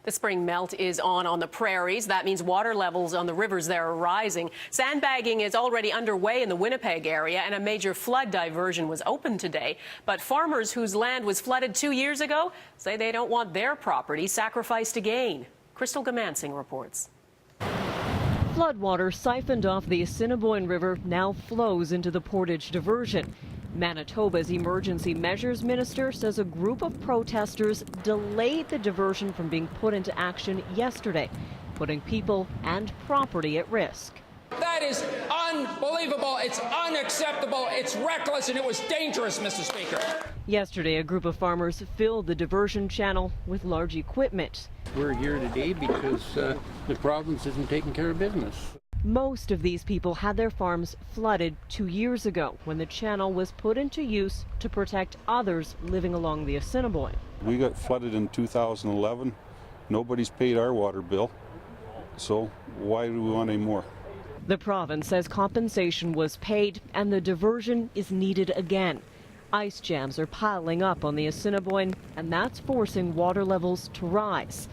The spring melt is on the prairies. That means water levels on the rivers there are rising. Sandbagging is already underway in the Winnipeg area, and a major flood diversion was opened today. But farmers whose land was flooded 2 years ago say they don't want their property sacrificed again. Crystal Gamansing reports. Floodwater siphoned off the Assiniboine River now flows into the Portage diversion. Manitoba's emergency measures minister says a group of protesters delayed the diversion from being put into action yesterday, putting people and property at risk. That is unbelievable. It's unacceptable. It's reckless, and it was dangerous, Mr. Speaker. Yesterday, a group of farmers filled the diversion channel with large equipment. We're here today because the province isn't taking care of business. Most of these people had their farms flooded 2 years ago when the channel was put into use to protect others living along the Assiniboine. We got flooded in 2011. Nobody's paid our water bill, so why do we want any more? The province says compensation was paid and the diversion is needed again. Ice jams are piling up on the Assiniboine, and that's forcing water levels to rise.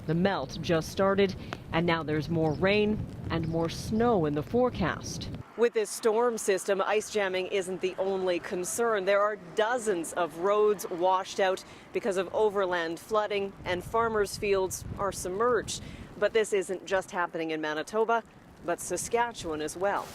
The melt just started, and now there's more rain and more snow in the forecast. With this storm system, ice jamming isn't the only concern. There are dozens of roads washed out because of overland flooding, and farmers' fields are submerged. But this isn't just happening in Manitoba, but Saskatchewan as well.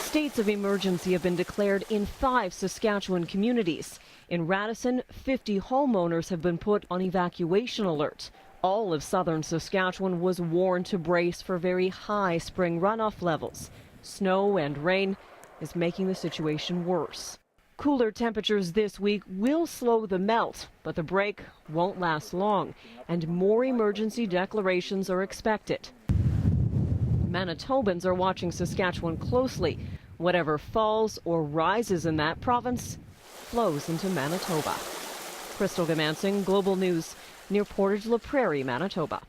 States of emergency have been declared in 5 Saskatchewan communities. In Radisson, 50 homeowners have been put on evacuation alert. All of southern Saskatchewan was warned to brace for very high spring runoff levels. Snow and rain is making the situation worse. Cooler temperatures this week will slow the melt, but the break won't last long, and more emergency declarations are expected. Manitobans are watching Saskatchewan closely. Whatever falls or rises in that province flows into Manitoba. Crystal Gamansing, Global News, near Portage La Prairie, Manitoba.